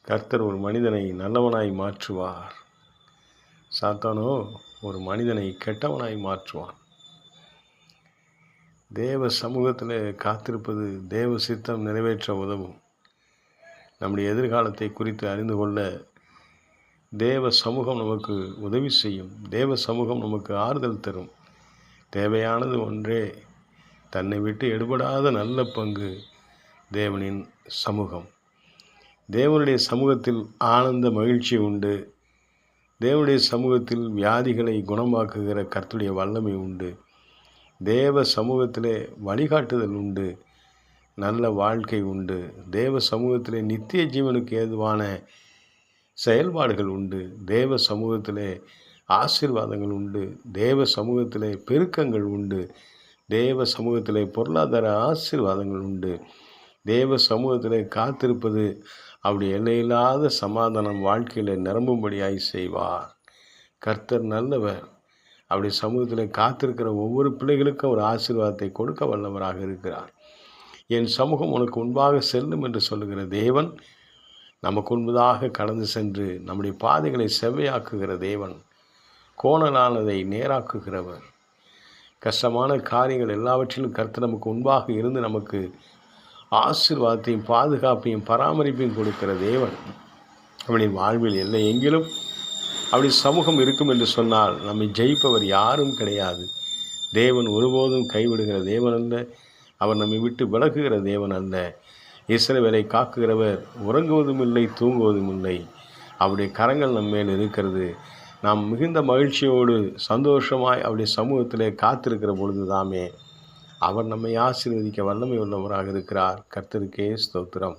கர்த்தர் ஒரு மனிதனை நல்லவனாய் மாற்றுவார். சாத்தானோ ஒரு மனிதனை கெட்டவனாய் மாற்றுவான். தேவ சமூகத்தில் காத்திருப்பது தேவ சித்தம் நிறைவேற்ற உதவும். நம்முடைய எதிர்காலத்தை குறித்து அறிந்து கொள்ள தேவ சமூகம் நமக்கு உதவி செய்யும். தேவ சமூகம் நமக்கு ஆறுதல் தரும். தேவையானது ஒன்றே, தன்னை விட்டு எடுபடாத நல்ல பங்கு தேவனின் சமூகம். தேவனுடைய சமூகத்தில் ஆனந்த மகிழ்ச்சி உண்டு. தேவனுடைய சமூகத்தில் வியாதிகளை குணமாக்குகிற கர்த்தருடைய வல்லமை உண்டு. தேவ சமூகத்திலே வழிகாட்டுதல் உண்டு. நல்ல வாழ்க்கை உண்டு. தேவ சமூகத்திலே நித்திய ஜீவனுக்கு ஏதுவான செயல்பாடுகள் உண்டு. தேவ சமூகத்திலே ஆசீர்வாதங்கள் உண்டு. தேவ சமூகத்திலே பெருக்கங்கள் உண்டு. தேவ சமூகத்திலே பொருளாதார ஆசீர்வாதங்கள் உண்டு. தேவ சமூகத்திலே காத்திருப்பது அவருடைய எல்லையில்லாத சமாதானம் வாழ்க்கையில் நிரம்பும்படியாய் செய்வார். கர்த்தர் நல்லவர். அவருடைய சமூகத்தில் காத்திருக்கிற ஒவ்வொரு பிள்ளைகளுக்கும் ஒரு ஆசீர்வாதத்தை கொடுக்க வல்லவராக இருக்கிறார். என் சமூகம் உனக்கு முன்பாக செல்லும் என்று சொல்லுகிற தேவன் நமக்கு முன்பதாக கடந்து சென்று நம்முடைய பாதைகளை செவ்வையாக்குகிற தேவன், கோணலானதை நேராக்குகிறவர். கஷ்டமான காரியங்கள் எல்லாவற்றிலும் கர்த்தர் நமக்கு முன்பாக இருந்து நமக்கு ஆசீர்வாதத்தையும் பாதுகாப்பையும் பராமரிப்பையும் கொடுக்கிற தேவன். அவனின் வாழ்வில் எல்லை எங்கிலும் அப்படி சமூகம் இருக்கும் என்று சொன்னால் நம்மை ஜெயிப்பவர் யாரும் கிடையாது. தேவன் ஒருபோதும் கைவிடுகிற தேவன் அல்ல. அவர் நம்மை விட்டு விலகுகிற தேவன் அல்ல. இஸ்ரவேலை காக்குகிறவர் உறங்குவதும் இல்லை, தூங்குவதும் இல்லை. அவருடைய கரங்கள் நம் மேல் இருக்கிறது. நாம் மிகுந்த மகிழ்ச்சியோடு சந்தோஷமாய் அவருடைய சமூகத்திலே காத்திருக்கிற பொழுது தாமே அவர் நம்மை ஆசீர்வதிக்க வல்லமை உள்ளவராக இருக்கிறார். கர்த்தருக்கே ஸ்தோத்திரம்.